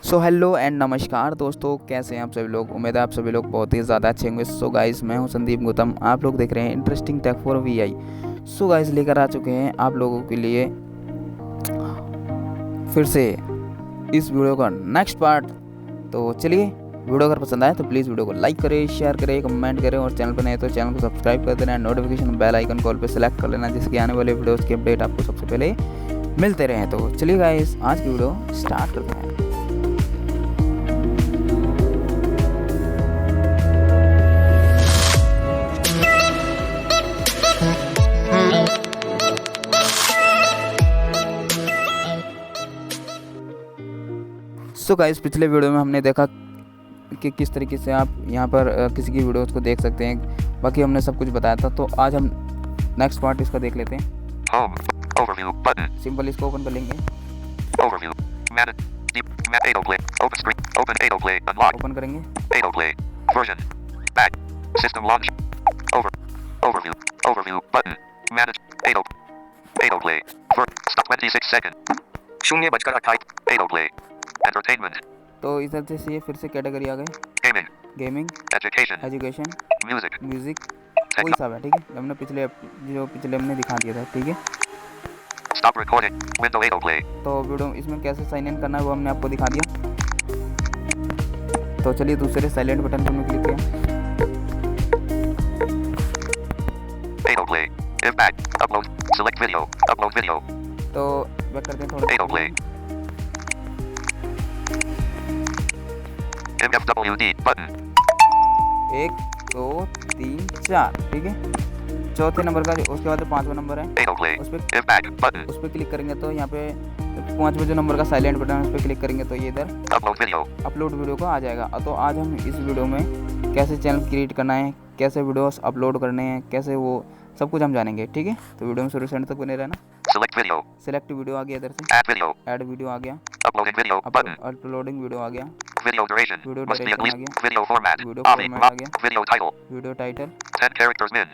So hello and नमस्कार दोस्तों, कैसे हैं आप सभी लोग। उम्मीद है आप सभी लोग बहुत ही ज़्यादा अच्छे होंगे। सो गाइस, मैं हूं संदीप गौतम, आप लोग देख रहे हैं interesting tech for VI. So guys, लेकर आ चुके हैं आप लोगों के लिए फिर से इस वीडियो का नेक्स्ट पार्ट। तो चलिए, वीडियो अगर पसंद आए तो प्लीज़ वीडियो को लाइक करें, शेयर करें, कमेंट करें और चैनल पर नए तो चैनल को सब्सक्राइब कर देना। नोटिफिकेशन बेल आइकन कॉल पे सेलेक्ट कर लेना, जिसके आने वाले वीडियोज़ की अपडेट आपको सबसे पहले मिलते रहें। तो चलिए गाइस, आज की वीडियो स्टार्ट करते हैं। सो गाइस, पिछले वीडियो में हमने देखा कि किस तरीके से आप यहाँ पर किसी की वीडियोस को देख सकते हैं। बाकी हमने सब कुछ बताया था, तो आज हम नेक्स्ट पार्ट इसका देख लेते हैं। Home, overview, button, सिंपल इसको ओपन कर लेंगे। overview, manage, deep, autoplay, open screen, open autoplay, unlock, open करेंगे। autoplay, version, back, system launch, overview, button, manage, autoplay, stop 26 second, 0:28, autoplay, entertainment, तो इस तरह से ये फिर से कैटेगरी आ गए। गेमिंग, education, एजुकेशन, music, वही सब है। ठीक है, हमने पिछले हमने दिखा दिया था। ठीक है, stop recording, window autoplay, तो वीडियो इसमें कैसे साइन इन करना है वो हमने आपको दिखा दिया। तो चलिए दूसरे साइलेंट बटन पर हमने क्लिक किया। autoplay, if back, upload, select video, तो बैक करते हैं थोड़ा। autoplay, MFWD, button, 1 2 3 4। ठीक है, चौथे नंबर का उसके बाद 5वां नंबर है, autoplay, उस पर if back, button, क्लिक करेंगे तो यहाँ पे 5वें जो नंबर का साइलेंट बटन है उस पर क्लिक करेंगे तो ये इधर अपलोड वीडियो को आ जाएगा। तो आज हम इस वीडियो में कैसे चैनल क्रिएट करना है, कैसे वीडियोस अपलोड करने हैं, कैसे वो सब कुछ हम जानेंगे। ठीक है, तो वीडियो में शुरू से एंड तक बने रहना। सेलेक्ट वीडियो आ गया इधर से, ऐड वीडियो आ गया, अपलोडिंग वीडियो आ गया, video duration, video must be at duration आ least, गया, video format, video AVI, format आ गया, video title, video title. 10 characters min,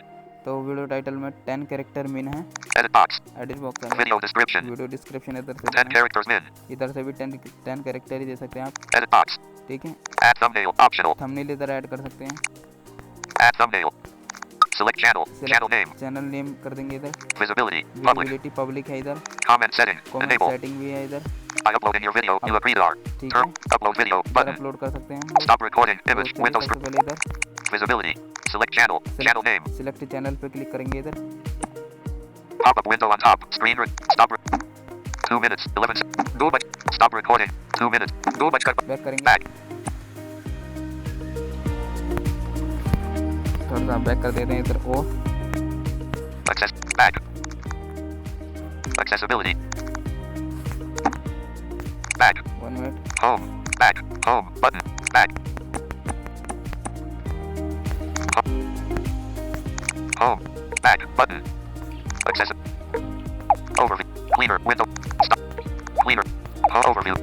तो वीडियो टाइटल में 10 कैरेक्टर मिन है, edit box, एडिट बॉक्स है, video description, वीडियो डिस्क्रिप्शन इधर 10 से characters min, इधर से भी 10 कैरेक्टर ही दे सकते हैं आप। edit box, ठीक है, add thumbnail, optional, थंबनेल इधर ऐड कर सकते हैं, add thumbnail, select channel name, channel name कर देंगे इधर, visibility, public, विजिबिलिटी पब्लिक है इधर, comment setting, comment enable, setting भी है इधर। by uploading your video, you agree to our ठीक term, है, upload video, इधर button, अपलोड कर सकते हैं। stop recording, तो image, चलिए windows, सबसे पहले इधर visibility, select channel name, select channel पे क्लिक करेंगे इधर, pop-up window on top, stop, 2 minutes, 11 stop recording, 2 minutes, back करेंगे, back, थोड़ा सा बैक कर देते हैं इधर। ओ back, accessibility, back, 1 minute, home, button, back, home, back, button, overview, cleaner, window, stop, cleaner, overview,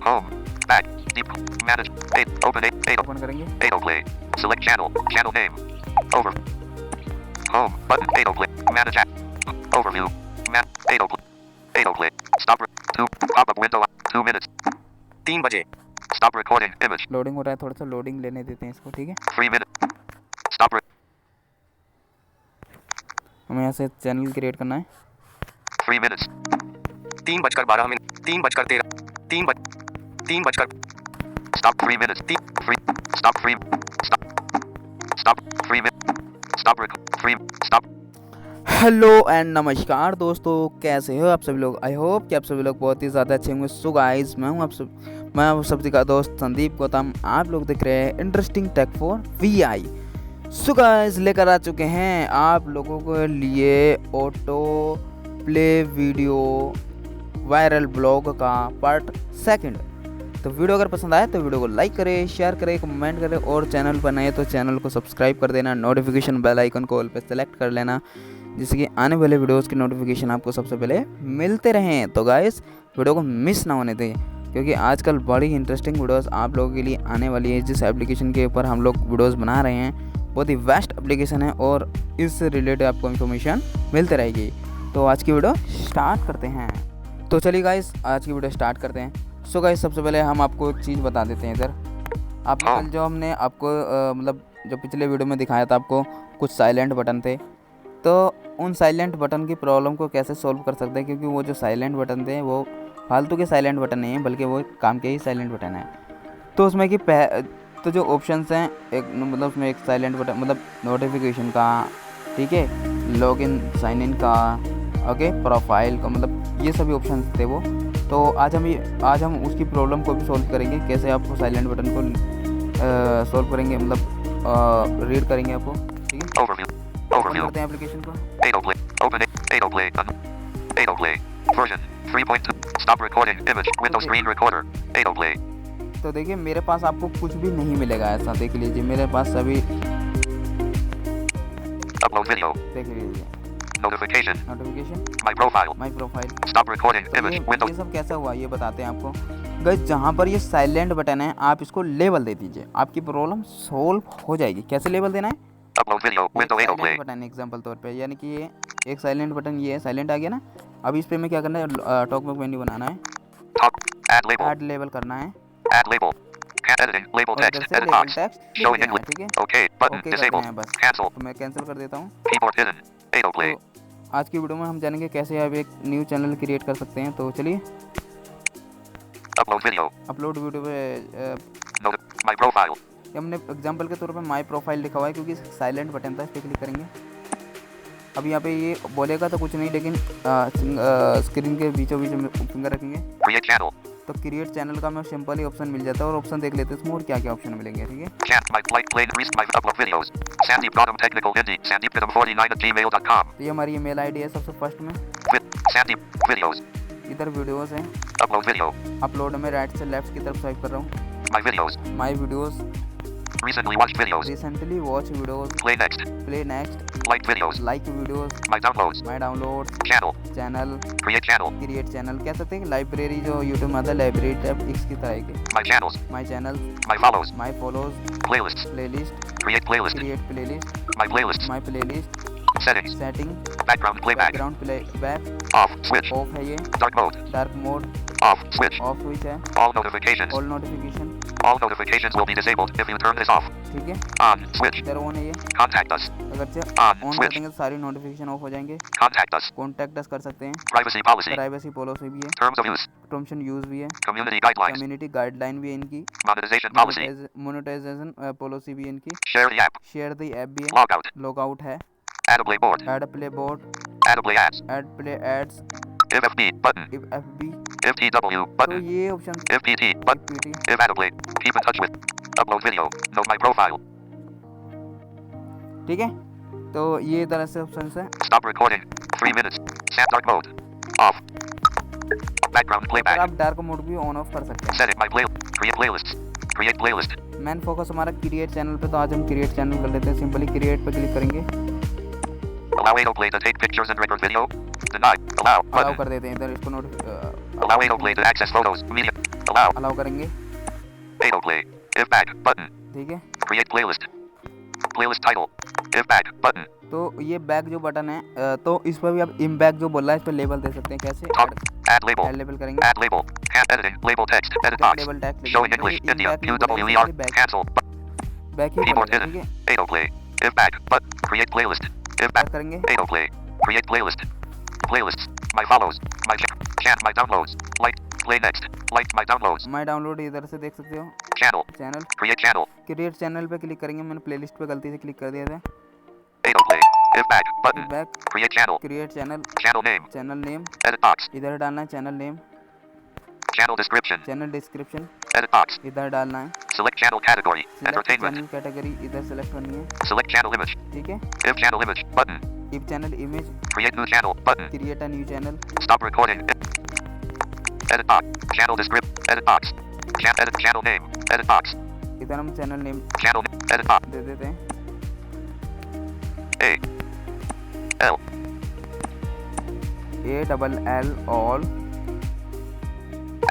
home, back, deep, manage, open, open करेंगे, autoplay, select channel name, home, button, autoplay, manage, overview, autoplay, stop, pop-up window, 2 minutes, 3 बजे, stop recording, image, loading हो रहा है, थोड़ा सा loading लेने देते हैं इसको। ठीक है, 3 minutes, stop, हमें यहाँ से चैनल क्रिएट करना है। 3 minutes, 3:12, 3:13, 3:00, stop 3 minutes, stop 3 minutes, stop. Hello and नमस्कार दोस्तों, कैसे हो आप सभी लोग। आई होप कि आप सभी लोग बहुत ही ज़्यादा अच्छे होंगे। सो गाइस, मैं आप सभी का दोस्त संदीप गौतम, आप लोग देख रहे हैं interesting tech for VI. So guys, लेकर आ चुके हैं आप लोगों के लिए auto play video viral blog का पार्ट 2। तो वीडियो अगर पसंद आए तो वीडियो को लाइक करें, शेयर करें, कमेंट करें और चैनल पर नए तो चैनल को सब्सक्राइब कर देना। नोटिफिकेशन बेल आइकन को ऑल पे सेलेक्ट कर लेना, जिससे कि आने वाले वीडियोस की नोटिफिकेशन आपको सबसे पहले मिलते रहें। तो गाइस, वीडियो को मिस ना होने दें, क्योंकि आजकल बड़ी इंटरेस्टिंग वीडियोस आप लोगों के लिए आने वाली है। जिस एप्लीकेशन के ऊपर हम लोग वीडियोस बना रहे हैं बहुत ही बेस्ट एप्लीकेशन है और इससे रिलेटेड आपको इन्फॉर्मेशन मिलती रहेगी। तो आज की वीडियो स्टार्ट करते हैं। तो चलिए गाइस, आज की वीडियो स्टार्ट करते हैं। सो गाइस सबसे पहले हम आपको एक चीज़ बता देते हैं इधर। आपने कल जो हमने आपको मतलब जो पिछले वीडियो में दिखाया था आपको कुछ साइलेंट बटन थे, तो उन साइलेंट बटन की प्रॉब्लम को कैसे सॉल्व कर सकते हैं, क्योंकि वो जो साइलेंट बटन थे वो फालतू के साइलेंट बटन नहीं है, बल्कि वो काम के ही साइलेंट बटन है। तो उसमें कि तो जो ऑप्शंस हैं एक मतलब उसमें एक साइलेंट बटन मतलब नोटिफिकेशन का, ठीक है, लॉगिन साइन इन का, ओके, प्रोफाइल का, मतलब ये सभी ऑप्शंस थे वो। तो आज हम उसकी प्रॉब्लम को भी सॉल्व करेंगे, कैसे आप साइलेंट बटन को सॉल्व करेंगे, मतलब रीड करेंगे आपको, ठीक है। Overview. Open Overview. करते हैं एप्लीकेशन को। Autoplay. Open it. Autoplay. Autoplay. Version 3.2. Stop recording. Image. Window Okay. screen recorder. Autoplay. तो देखिए मेरे पास आपको कुछ भी नहीं मिलेगा ऐसा, देख लीजिए मेरे पास सभी, Upload video. देख लीजिए Notification. Notification, My profile. My profile. Stop recording. तो Image. Window. ये सब कैसा हुआ ये बताते हैं आपको। गाइस जहाँ पर ये साइलेंट बटन है आप इसको लेबल दे दीजिए, आपकी प्रॉब्लम सॉल्व हो जाएगी। कैसे लेबल देना है? Upload video. Window autoplay. Silent button example तौर पे, यानी कि ये एक साइलेंट बटन, ये है साइलेंट आ गया ना। अब इस पे में क्या करना है, टॉकबैक मेन्यू बनाना है, Talk. Add label. Add label करना है, Add label. Editing. Label और इधर text. से Edit लेबल box. टेक्स्ट लिख Showing देना है, English. ठीक है। Okay. Button. ओके कर Disabled. देना है बस। Cancel. तो मैं कैंसिल कर देता हूँ। Keyboard hidden. Autoplay. तो आज की वीडियो में हम जानेंगे कैसे आप एक न्यू चैनल क्रिएट कर सकते हैं। तो चलिए Upload video. अपलोड वीडियो पे My profile. ये हमने एग्जांपल के तौर पे माई प्रोफाइल लिखा हुआ है, क्योंकि साइलेंट बटन था, इस पर क्लिक करेंगे। अब यहाँ पे ये बोलेगा तो कुछ नहीं, लेकिन स्क्रीन के बीचों बीच में फिंगर रखेंगे Create channel. तो क्रिएट चैनल का में सिंपल ही ऑप्शन मिल जाता है, और ऑप्शन देख लेते हैं इसमें और क्या क्या ऑप्शन मिलेंगे, ठीक है। Chat. My flight plane. Reese. My upload videos. Sandeep Gautam Technical Hindi. SandeepGautam49@gmail.com. तो ये हमारी ईमेल आईडी है सबसे फर्स्ट में। Sandeep videos. इधर वीडियोस हैं, Upload video. अपलोड में राइट से लेफ्ट की तरफ स्वाइप कर रहा हूँ। My videos. My videos, Recently watched videos. Recently watch videos, Play next. Play next, Liked videos. Like videos, My downloads. My download, Channel. Channel, Create channel. Create channel कह सकते हैं, library जो YouTube में आता है, लाइब्रेरी टाइप इसकी तरह के। My channels. My channel, My follows. My follows, Playlists. Playlist, Create playlist. Create playlist, My playlists. My playlist, Settings. Setting, Background playback. Background playback, Off. Switch. Of है ये, Dark mode. Dark mode, Off. Switch. Off switch है, All notifications. All notification, All notifications will be disabled if you turn this off. ठीक है। On. Switch. इधर on है ये, Contact us. अगर से On. ऑन कर Switch. देंगे तो सारी नोटिफिकेशन ऑफ हो जाएंगे। Contact us. कॉन्टैक्ट अस कर सकते हैं, Privacy policy. प्राइवेसी पॉलिसी भी है, Terms of use. Terms and use भी है, Community guidelines. कम्युनिटी गाइडलाइन भी है इनकी, Monetization policy. मोनेटाइजेशन पॉलिसी भी है इनकी, Share the app. Share the app भी है, Logout. लॉगआउट है, Add a play board. Add play board, Add a play ads. Add play ads, If FB. Button. If FB. If TW. तो Button. ये option If PT. Button. PT, If add a play. Keep in touch with. Upload video. Know my profile. ठीक है। तो ये तरह से option है। Stop recording. 3 minutes. Sand dark mode. Off. Background और playback. आप डार्क मोड भी ऑन ऑफ कर सकते हैं। Set it. My play. Create playlists. Create playlist. Main focus हमारा क्रिएट चैनल पे, तो आज हम क्रिएट चैनल कर लेते हैं। सिंपली क्रिएट पे क्लिक करेंगे, Allow autoplay to take pictures and record video. Deny. Allow. Allow Button. कर देते हैं इधर इसको Allow autoplay to access photos. Media. Allow. Allow करेंगे, Autoplay. If back. Button. ठीक है। Create playlist. Playlist title. If back. Button. तो ये बैक जो बटन है, तो इस पर भी आप इम्बैक जो बोल रहा है इस पर लेबल दे सकते हैं। कैसे? Talk. Add label. Add label करेंगे, Add label. Hand editing. Label text. Edit box. Label tag Showing English. India. UWER. Cancel. Back ही Keyboard बोलेगा, hidden. ठीक है। Autoplay. If back. Button. Create playlist. If back back. करेंगे, Autoplay. Create playlist. Playlists. My follows. My chat. My downloads. Like. Play next. Like my downloads. My download इधर से देख सकते हो, Channel. Channel, Create channel. Create channel पे click करेंगे। मैंने playlist पे गलती से क्लिक कर दिया था। Autoplay. If back. Button. Back, Create channel. Create channel, Channel name. Channel name, Edit box. इधर डालना है channel name, Channel description. Channel description Edit box. इधर डालना है, Select channel category. Select Entertainment. Channel category इधर सेलेक्ट करनी है, Select channel image. ठीक है। If channel image. Button. If channel image, Create new channel. Button. Create a new channel, Stop recording. Edit box. Channel descript. Edit box. Edit channel name. Edit box. इधर हम channel name Channel. Edit box. दे देते हैं, A. L. ALL all,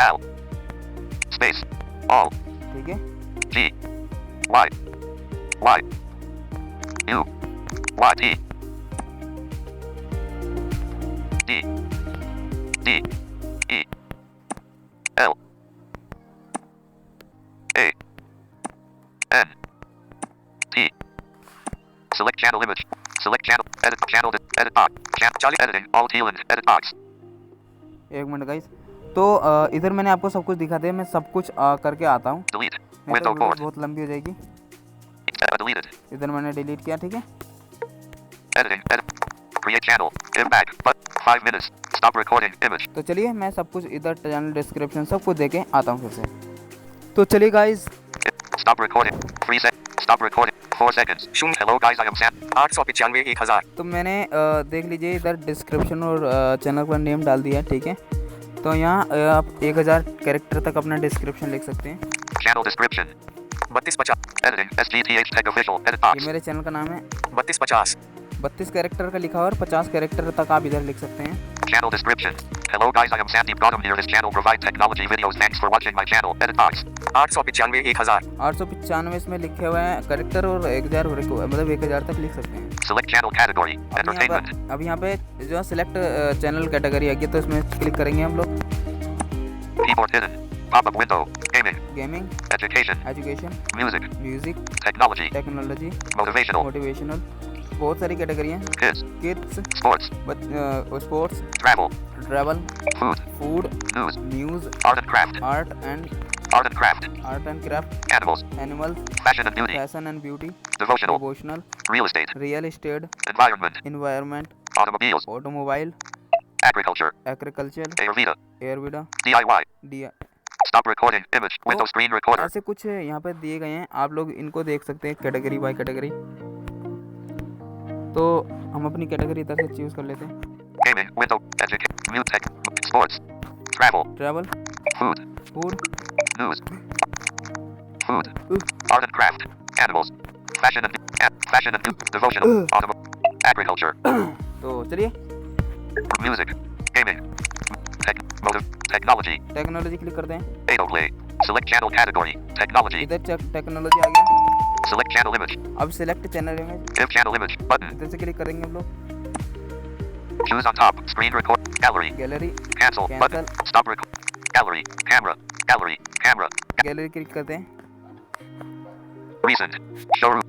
L. Space. All. ठीक है। G. Y. Y. U. Y. T. D. D. E. L. N T. Select channel image. Select channel. Edit channel. Edit box. Channel editing. All Tealand. Edit box. एक minute guys, तो इधर मैंने आपको सब कुछ दिखा दिया, मैं सब कुछ करके आता हूँ, Delete. नहीं तो Window वीडियो port. बहुत लंबी हो जाएगी। Deleted. इधर मैंने डिलीट किया, ठीक है। Editing. Edit. Create channel. Impact. But 5 minutes. Stop recording. Image. तो चलिए मैं सब कुछ इधर चैनल डिस्क्रिप्शन सब कुछ देके आता हूँ फिर से। तो चलिए guys, Stop recording. 3 seconds. Stop recording. 4 seconds. Hello guys, I am Sam. 895 1000. तो मैंने देख लीजिए इधर डिस्क्रिप्शन और चैनल का नेम डाल दिया है, ठीक है। तो यहाँ आप 1000 कैरेक्टर तक अपना डिस्क्रिप्शन लिख सकते हैं। Channel description. 3250. Editing. SGTH Tech Official. Edit ये box. मेरे चैनल का नाम है। 3250. 32 कैरेक्टर का लिखा हुआ और 50 कैरेक्टर तक आप इधर लिख सकते हैं। Channel description. Hello guys, I am Sandeep Gautam here. This channel provides technology videos. Thanks for watching my channel. Edit box. 895 1000. 895 इसमें लिखे हुए हैं कैरेक्टर और 1000 मतलब 1000 तक लिख सकते हैं। Select channel category. Entertainment. अब यहाँ पे जो सिलेक्ट चैनल कैटेगरी है तो इसमें क्लिक करेंगे हम लोग। Keyboard hidden. Pop-up window. Gaming. Gaming, Education. Education, Music. Music, Technology. Technology, Motivational. Motivational, बहुत सारी कैटेगरी हैं। Kids. Kids, Sports. Sports, Travel. Travel, Food. Food, News. News, Art and craft. Art and craft, Animals. Animals, Fashion and beauty. Fashion and beauty, Devotional. Devotional, Real estate. Real estate, Environment. Environment, Automobiles. Automobile, Agriculture. Agriculture, Ayurveda. एयरविडा, DIY. D. Stop recording. Image. Window screen recorder. ऐसे कुछ यहाँ पे दिए गए हैं, आप लोग इनको देख सकते हैं कैटेगरी बाय कैटेगरी। तो हम अपनी कैटेगरी इधर से चूज कर लेते हैं। Gaming. Window. Education. Music. Sports. Travel. Travel, Food. Food, News. Food. Art and craft. Animals. Fashion and devotional. Agriculture. तो चलिए Music. Gaming. Technology. Technology click करते हैं। Autoplay. Select channel category. Technology. इधर टेक्नोलॉजी आ गया। Select channel image. अब select channel image, Give channel image. Button. इधर से click करेंगे हम लोग। Choose on top. Screen record. Gallery. Gallery, Cancel. Button. Stop record. Gallery. Camera. Gallery. Camera. Gallery click करते हैं। Recent. Showroom.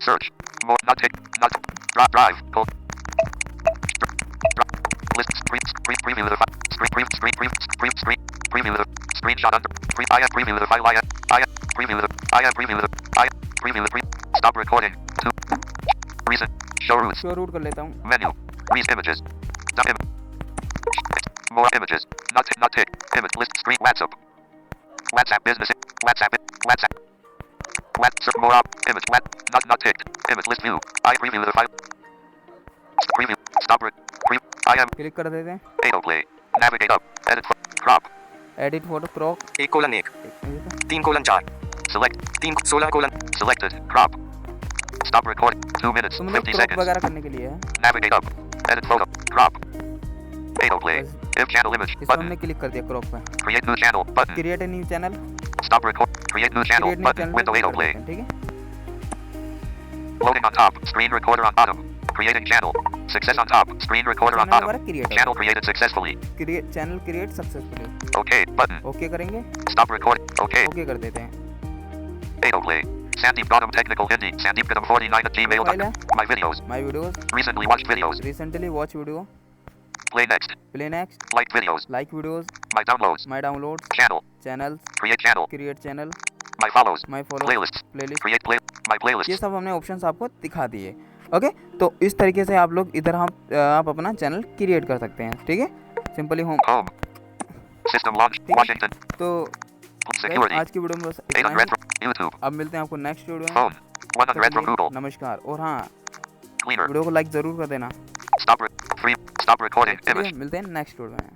Search. More. Not take. Not. Drive. Call. List. Preview the file. Preview the screenshot under. I am preview the file. I am preview the. Stop recording. 2. Recent. Show routes. Show route कर लेता हूँ। Menu. Reese images. More images. Not tick. Image list. Screen. WhatsApp. Business. WhatsApp. More image. Not ticked. Image list view. I preview the file. Preview. Stop. I am. Click कर देते हैं। Autoplay. Navigate up. Edit. Crop. Edit photo crop, 1:1. 3:4. Select. 16:. Selected. Crop. Stop recording. 2 minutes. तो मतलब 50 crop seconds. वगैरह करने के लिए है। Navigate up. Edit photo. Crop. Autoplay. If channel image. इसको Button. हमने क्लिक कर दिया क्रॉप पे। Create new channel. Button. Create new channel, Stop record. Create new channel. Create new Button. Channel Window autoplay. ठीक है। Loading on top. Screen recorder on bottom. Creating channel. Success on top. Screen recorder on channel हमारा bottom. Create Channel created successfully. Create channel create successfully. Okay. Button. Okay करेंगे, Stop recording. Okay. Okay कर देते हैं। Autoplay. Sandeep Gautam Technical Hindi. Sandeep Gautam 49 at gmail.com. My videos. My videos, Recently watched videos. Recently watch video, Play next. Play next, Like videos. Like videos, My downloads. My download, Channel. Channels, Create channel. Create channel, My follows. My follow, Playlists. Playlist, Create play. My ये playlists. सब हमने options आपको दिखा दिए। Okay, तो इस तरीके से आप लोग इधर आप अपना चैनल क्रिएट कर सकते हैं, ठीक है। Simply home. Home. System launch. ठीक है। Washington. तो Security. आज की वीडियो में बस इतना 800 ही। from YouTube. अब मिलते हैं आपको नेक्स्ट वीडियो में। Phone. 100 from Google. नमस्कार, और हाँ Cleaner. वीडियो को लाइक ज़रूर कर देना। Stop recording. चलिए Image. मिलते हैं नेक्स्ट वीडियो में।